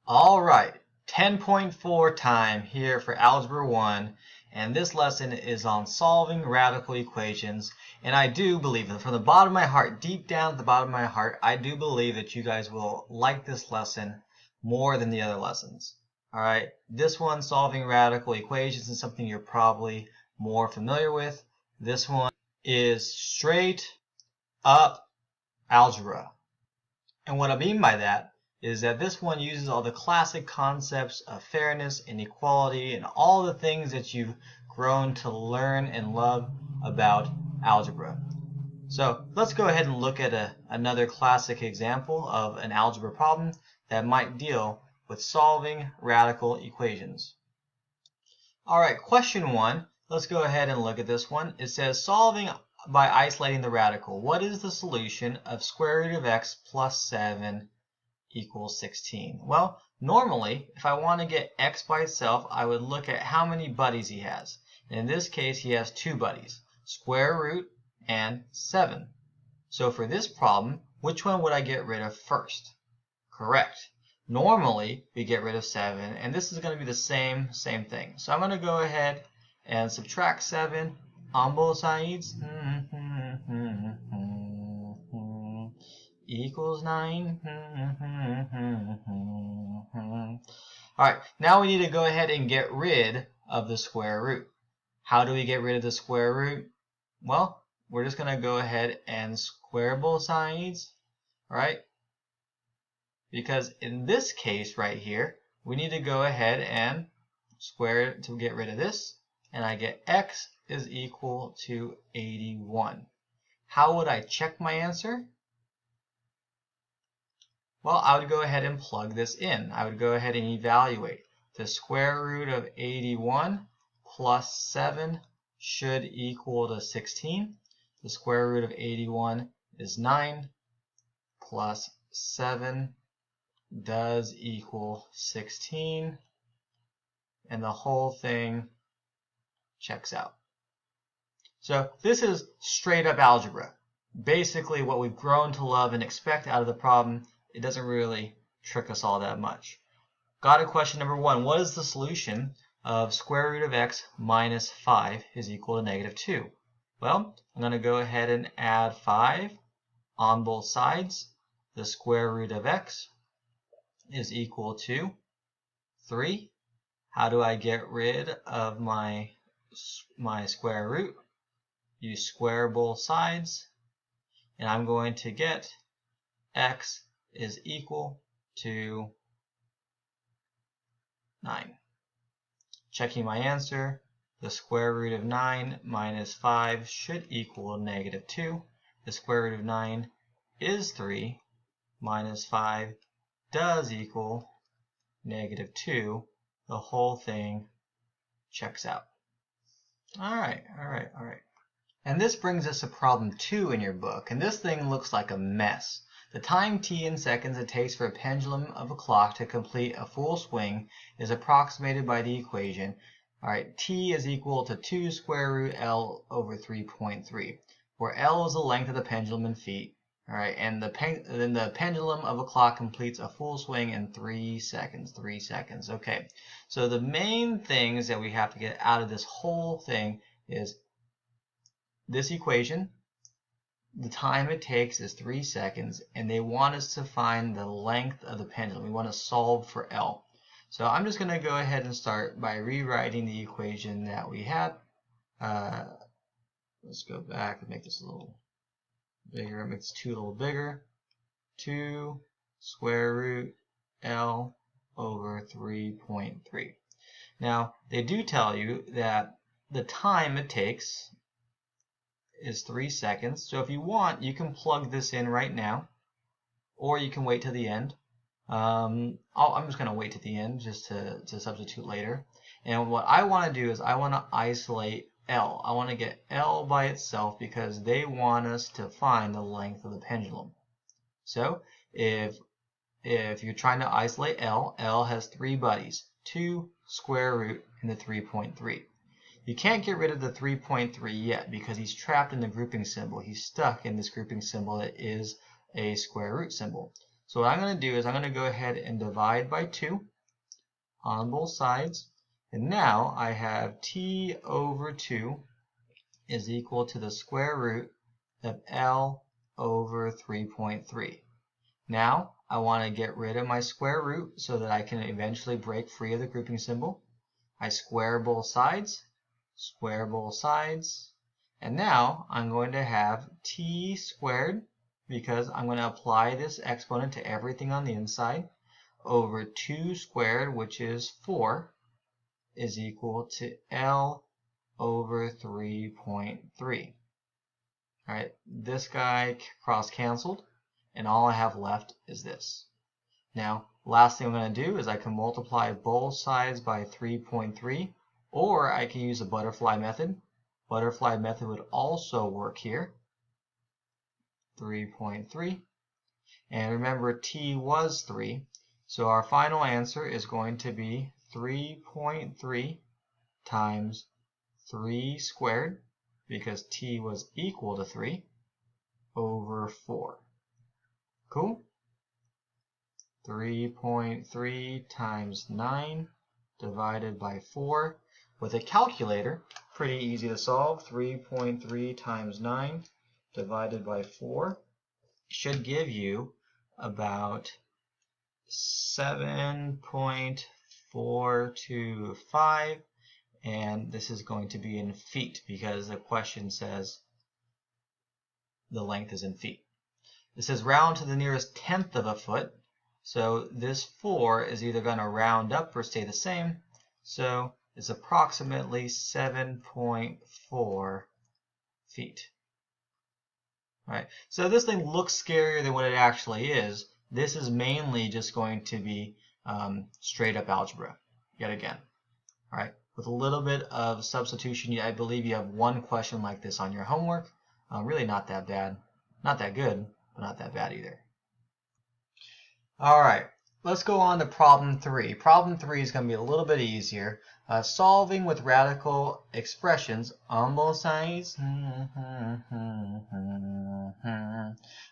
Alright, 10.4 time here for Algebra 1, and this lesson is on solving radical equations. And I do believe that from the bottom of my heart, deep down at the bottom of my heart, I do believe that you guys will like this lesson more than the other lessons. Alright, this one, solving radical equations, is something you're probably more familiar with. This one is straight up algebra. And what I mean by that is that this one uses all the classic concepts of fairness and equality and all the things that you've grown to learn and love about algebra. So let's go ahead and look at another classic example of an algebra problem that might deal with solving radical equations. Alright, question 1. Let's go ahead and look at this one. It says solving by isolating the radical. What is the solution of square root of x plus 7 equals 16? Well, normally, if I want to get x by itself, I would look at how many buddies he has. And in this case, he has two buddies, square root and 7. So for this problem, which one would I get rid of first? Correct. Normally, we get rid of 7, and this is going to be the same thing. So I'm going to go ahead and subtract 7 on both sides. Equals 9. Alright, now we need to go ahead and get rid of the square root. How do we get rid of the square root? Well, we're just going to go ahead and square both sides, right? Because in this case right here, we need to go ahead and square to get rid of this, and I get x is equal to 81. How would I check my answer? Well, I would go ahead and plug this in. I would go ahead and evaluate. The square root of 81 plus 7 should equal to 16. The square root of 81 is 9 plus 7 does equal 16. And the whole thing checks out. So this is straight up algebra. Basically what we've grown to love and expect out of the problem. It doesn't really trick us all that much. Got a question number 1. What is the solution of square root of x minus 5 is equal to negative 2? Well, I'm going to go ahead and add 5 on both sides. The square root of x is equal to 3. How do I get rid of my square root? You square both sides, and I'm going to get x is equal to 9. Checking my answer, the square root of 9 minus 5 should equal negative 2. The square root of 9 is 3, minus 5 does equal negative 2. The whole thing checks out. Alright. And this brings us to problem 2 in your book, and this thing looks like a mess. The time t in seconds it takes for a pendulum of a clock to complete a full swing is approximated by the equation. Alright, t is equal to 2 square root L over 3.3, where L is the length of the pendulum in feet. Alright, and then the pendulum of a clock completes a full swing in 3 seconds. Okay, so the main things that we have to get out of this whole thing is this equation. The time it takes is 3 seconds, and they want us to find the length of the pendulum. We want to solve for L. So I'm just going to go ahead and start by rewriting the equation that we had. Let's go back and make this a little bigger. Make this 2 a little bigger. 2 square root L over 3.3. Now, they do tell you that the time it takes is 3 seconds. So if you want, you can plug this in right now, or you can wait to the end. I'm just going to wait to the end just to substitute later. And what I want to do is I want to isolate L. I want to get L by itself because they want us to find the length of the pendulum. So if you're trying to isolate L, L has 3 buddies, 2 square root and the 3.3. You can't get rid of the 3.3 yet because he's trapped in the grouping symbol. He's stuck in this grouping symbol that is a square root symbol. So what I'm going to do is I'm going to go ahead and divide by 2 on both sides. And now I have t over 2 is equal to the square root of L over 3.3. Now I want to get rid of my square root so that I can eventually break free of the grouping symbol. I square both sides, and now I'm going to have t squared, because I'm going to apply this exponent to everything on the inside, over 2 squared, which is 4, is equal to L over 3.3. Alright, this guy cross-canceled, and all I have left is this. Now, last thing I'm going to do is I can multiply both sides by 3.3, or I can use the butterfly method. Butterfly method would also work here. 3.3. And remember, t was 3, so our final answer is going to be 3.3 times 3 squared, because t was equal to 3, over 4. Cool? 3.3 times 9 divided by 4. With a calculator, pretty easy to solve. 3.3 times 9 divided by 4 should give you about 7.425, and this is going to be in feet because the question says the length is in feet. It says round to the nearest tenth of a foot, so this 4 is either going to round up or stay the same, so it's approximately 7.4 feet. Right. So this thing looks scarier than what it actually is. This is mainly just going to be straight up algebra, yet again. All right. With a little bit of substitution, I believe you have one question like this on your homework. Really not that bad. Not that good, but not that bad either. All right. Let's go on to problem 3. Problem 3 is going to be a little bit easier. Solving with radical expressions on both sides.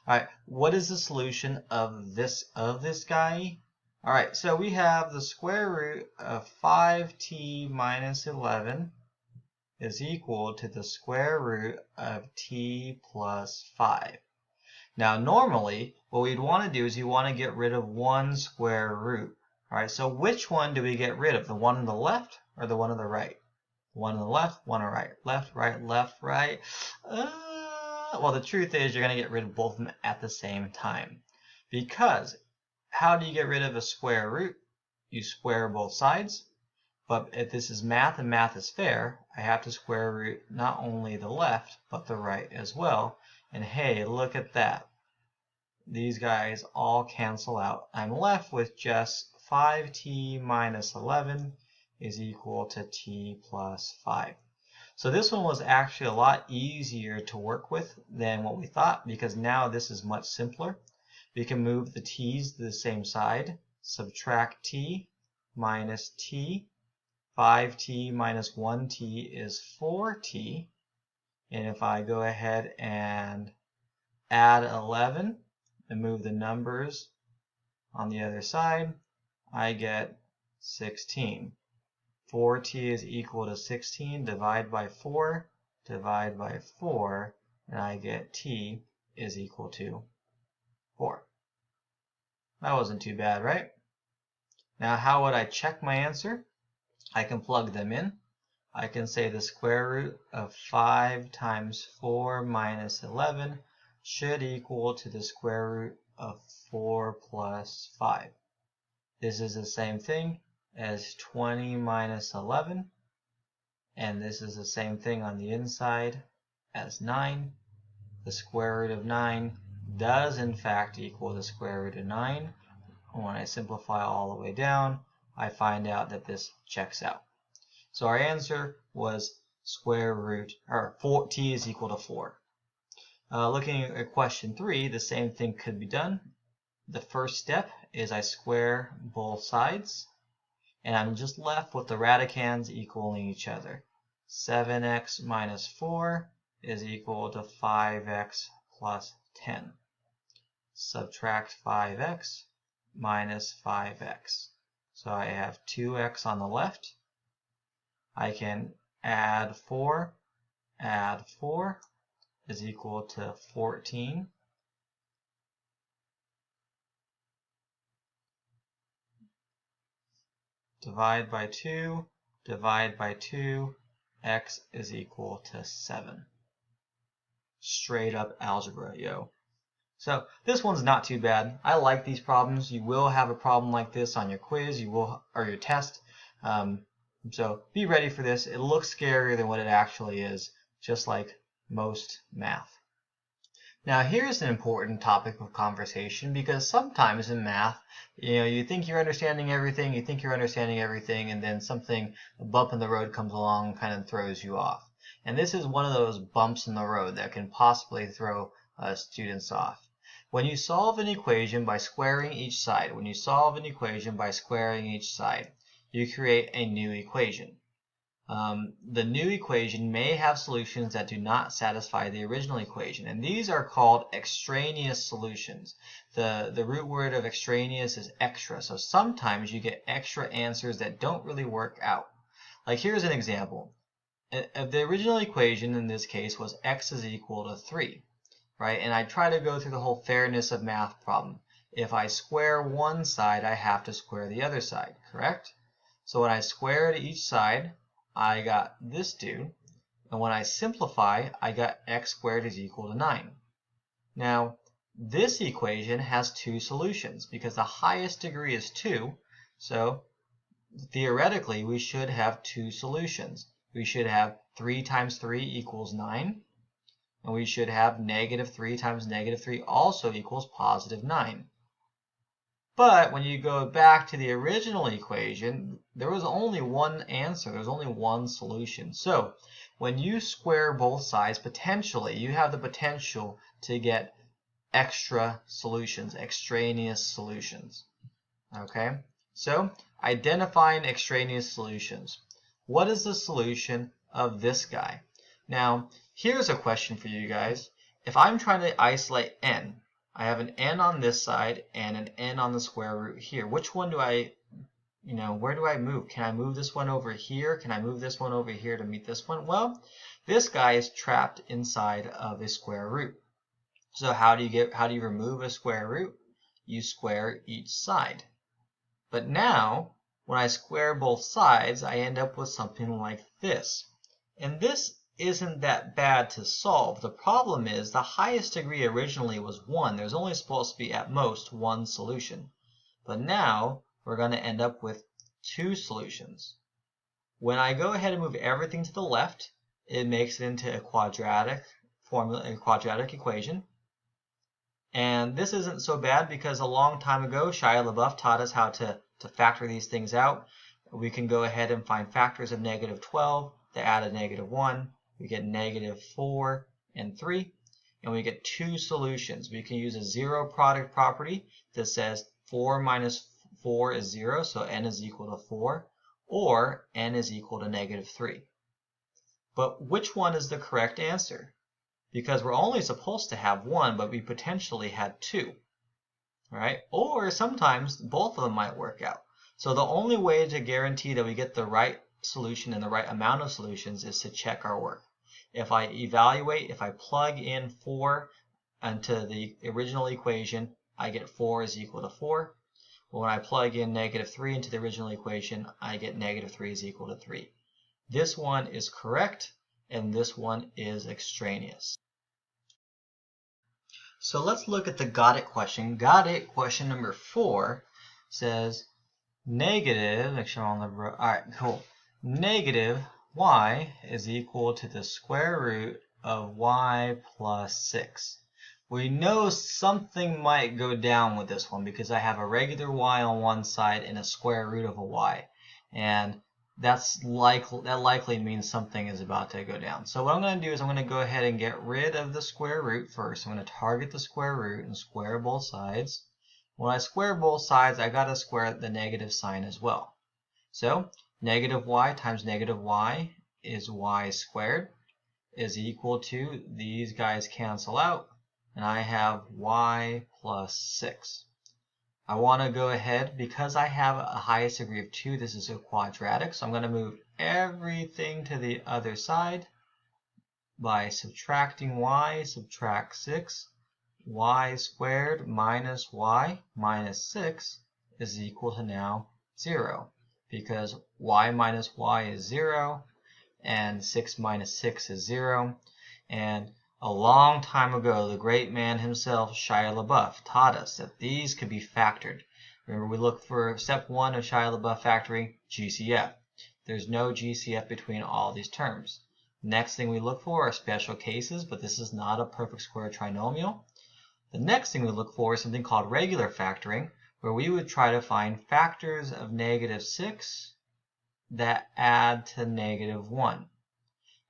Alright, what is the solution of this guy? Alright, so we have the square root of 5t minus 11 is equal to the square root of t plus 5. Now normally, what we'd want to do is you want to get rid of one square root. Alright, so which one do we get rid of? The one on the left or the one on the right? One on the left, one on the right. Left, right, left, right. Well, the truth is you're going to get rid of both of them at the same time. Because how do you get rid of a square root? You square both sides. But if this is math and math is fair, I have to square root not only the left, but the right as well. And hey, look at that. These guys all cancel out. I'm left with just 5t minus 11 is equal to t plus 5. So this one was actually a lot easier to work with than what we thought, because now this is much simpler. We can move the t's to the same side, subtract t minus t. 5t minus 1t is 4t. And if I go ahead and add 11 and move the numbers on the other side, I get 16. 4t is equal to 16. Divide by 4, divide by 4, and I get t is equal to 4. That wasn't too bad, right? Now how would I check my answer? I can plug them in. I can say the square root of 5 times 4 minus 11 should equal to the square root of 4 plus 5. This is the same thing as 20 minus 11, and this is the same thing on the inside as 9. The square root of 9 does in fact equal the square root of 9. When I simplify all the way down, I find out that this checks out. So our answer was square root, or t is equal to 4. Looking at question 3, the same thing could be done. The first step is I square both sides, and I'm just left with the radicands equaling each other. 7x minus 4 is equal to 5x plus 10. subtract 5x minus 5x. So I have 2x on the left. I can add 4 is equal to 14. Divide by 2, x is equal to 7. Straight up algebra, yo. So this one's not too bad. I like these problems. You will have a problem like this on your quiz, or your test. So be ready for this. It looks scarier than what it actually is, just like most math. Now here's an important topic of conversation, because sometimes in math, you think you're understanding everything, and then a bump in the road comes along and kind of throws you off. And this is one of those bumps in the road that can possibly throw students off. When you solve an equation by squaring each side, you create a new equation. The new equation may have solutions that do not satisfy the original equation, and these are called extraneous solutions. The root word of extraneous is extra, so sometimes you get extra answers that don't really work out. Like here's an example. The original equation in this case was x is equal to 3, right? And I try to go through the whole fairness of math problem. If I square one side, I have to square the other side, correct? So when I square to each side, I got this dude, and when I simplify, I got x squared is equal to 9. Now, this equation has two solutions because the highest degree is 2, so theoretically we should have two solutions. We should have 3 times 3 equals 9, and we should have negative 3 times negative 3 also equals positive 9. But when you go back to the original equation, there was only one answer. There was only one solution. So when you square both sides, potentially, you have the potential to get extra solutions, extraneous solutions. Okay? So identifying extraneous solutions. What is the solution of this guy? Now, here's a question for you guys. If I'm trying to isolate n, I have an n on this side and an n on the square root here. Which one do I, where do I move? Can I move this one over here? Can I move this one over here to meet this one? Well, this guy is trapped inside of a square root. So how do you remove a square root? You square each side. But now, when I square both sides, I end up with something like this. And this isn't that bad to solve. The problem is the highest degree originally was 1. There's only supposed to be at most one solution. But now we're going to end up with 2 solutions. When I go ahead and move everything to the left, it makes it into a quadratic formula, a quadratic equation. And this isn't so bad because a long time ago Shia LaBeouf taught us how to factor these things out. We can go ahead and find factors of negative 12 to add a negative 1. We get negative 4 and 3, and we get 2 solutions. We can use a zero product property that says 4 minus 4 is 0, so n is equal to 4, or n is equal to negative 3. But which one is the correct answer? Because we're only supposed to have 1, but we potentially had 2, right? Or sometimes both of them might work out. So the only way to guarantee that we get the right solution and the right amount of solutions is to check our work. If I plug in 4 into the original equation, I get 4 is equal to 4. When I plug in negative 3 into the original equation, I get negative 3 is equal to 3. This one is correct, and this one is extraneous. So let's look at the got it question. Got it question number 4 says negative, make sure I'm on the, all right, cool. Negative y is equal to the square root of y plus 6. We know something might go down with this one because I have a regular y on one side and a square root of a y. And that likely means something is about to go down. So what I'm going to do is I'm going to go ahead and get rid of the square root first. I'm going to target the square root and square both sides. When I square both sides, I got to square the negative sign as well. So negative y times negative y is y squared is equal to, these guys cancel out, and I have y plus 6. I want to go ahead, because I have a highest degree of 2, this is a quadratic, so I'm going to move everything to the other side by subtracting y, subtract 6, y squared minus y minus 6 is equal to now 0, because y minus y is 0, and 6 minus 6 is 0, and a long time ago, the great man himself, Shia LaBeouf, taught us that these could be factored. Remember, we look for step 1 of Shia LaBeouf factoring, GCF. There's no GCF between all these terms. Next thing we look for are special cases, but this is not a perfect square trinomial. The next thing we look for is something called regular factoring, where we would try to find factors of negative 6 that add to negative 1.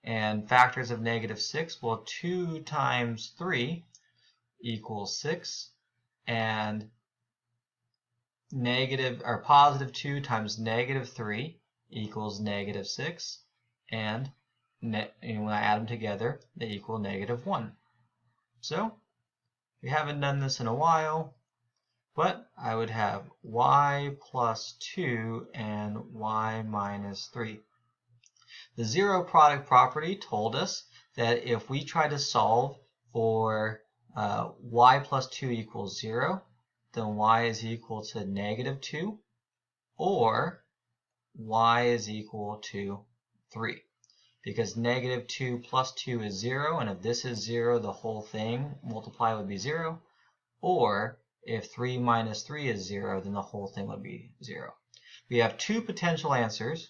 And factors of negative 6, well, 2 times 3 equals 6, and positive 2 times negative 3 equals negative 6, and when I add them together, they equal negative 1. So, we haven't done this in a while, but I would have y plus 2 and y minus 3. The zero product property told us that if we try to solve for y plus 2 equals 0, then y is equal to negative 2, or y is equal to 3. Because negative 2 plus 2 is 0, and if this is 0, the whole thing multiplied would be 0. Or if 3 minus 3 is 0, then the whole thing would be 0. We have two potential answers,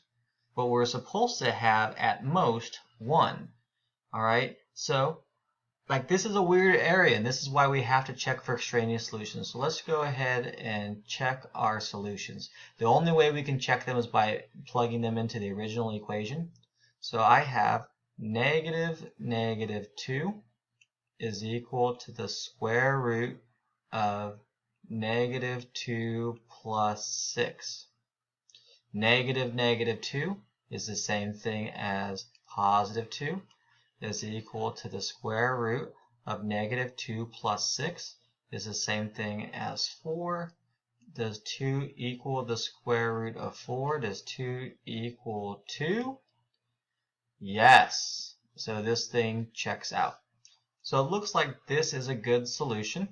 but we're supposed to have at most 1. Alright, so like this is a weird area, and this is why we have to check for extraneous solutions. So let's go ahead and check our solutions. The only way we can check them is by plugging them into the original equation. So I have negative 2 is equal to the square root of negative 2 plus 6. Negative 2 is the same thing as positive 2 is equal to the square root of negative 2 plus 6 is the same thing as 4. Does 2 equal the square root of 4? Does 2 equal 2? Yes. So this thing checks out. So it looks like this is a good solution.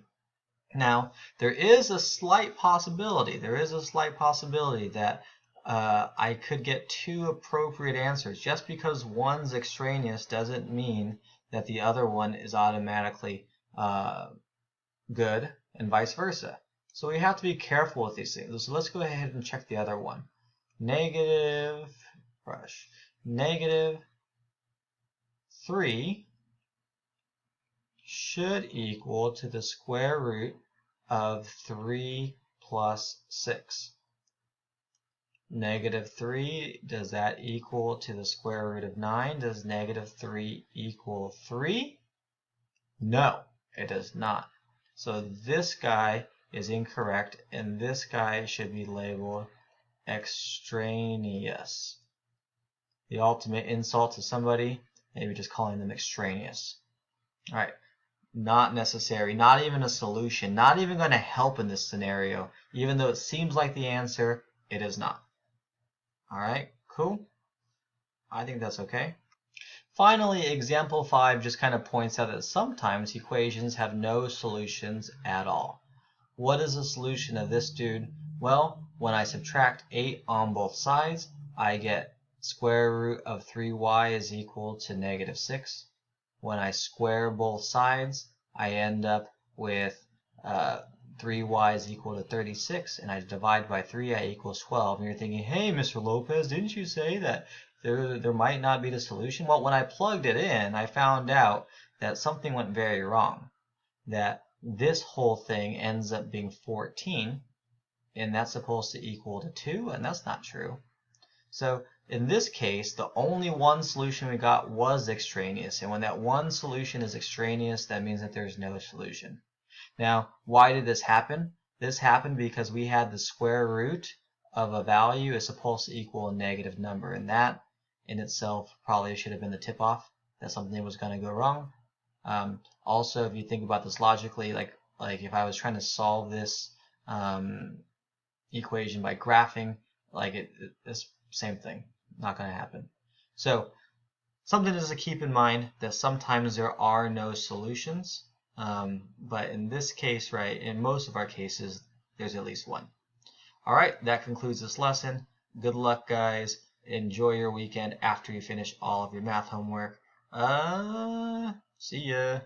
Now, there is a slight possibility that I could get two appropriate answers. Just because one's extraneous doesn't mean that the other one is automatically good, and vice versa. So we have to be careful with these things. So let's go ahead and check the other one. Negative 3 should equal to the square root of 3 plus 6. Negative 3, does that equal to the square root of 9? Does negative 3 equal 3? No, it does not. So this guy is incorrect, and this guy should be labeled extraneous. The ultimate insult to somebody, maybe just calling them extraneous. Alright, not necessary, not even a solution, not even going to help in this scenario. Even though it seems like the answer, it is not. Alright, cool. I think that's okay. Finally, example 5 just kind of points out that sometimes equations have no solutions at all. What is the solution of this dude? Well, when I subtract 8 on both sides, I get square root of 3y is equal to negative 6. When I square both sides, I end up with 3y is equal to 36, and I divide by 3, I equals 12. And you're thinking, hey, Mr. Lopez, didn't you say that there might not be the solution? Well, when I plugged it in, I found out that something went very wrong. That this whole thing ends up being 14, and that's supposed to equal to 2, and that's not true. So in this case, the only one solution we got was extraneous, and when that one solution is extraneous, that means that there's no solution. Now, why did this happen? This happened because we had the square root of a value is supposed to equal a negative number, and that in itself probably should have been the tip-off that something was going to go wrong. Also, if you think about this logically, like Like if I was trying to solve this equation by graphing, like it's same thing, not going to happen. So something just to keep in mind that sometimes there are no solutions, but in this case, right, in most of our cases, there's at least one. All right, that concludes this lesson. Good luck, guys. Enjoy your weekend after you finish all of your math homework. See ya.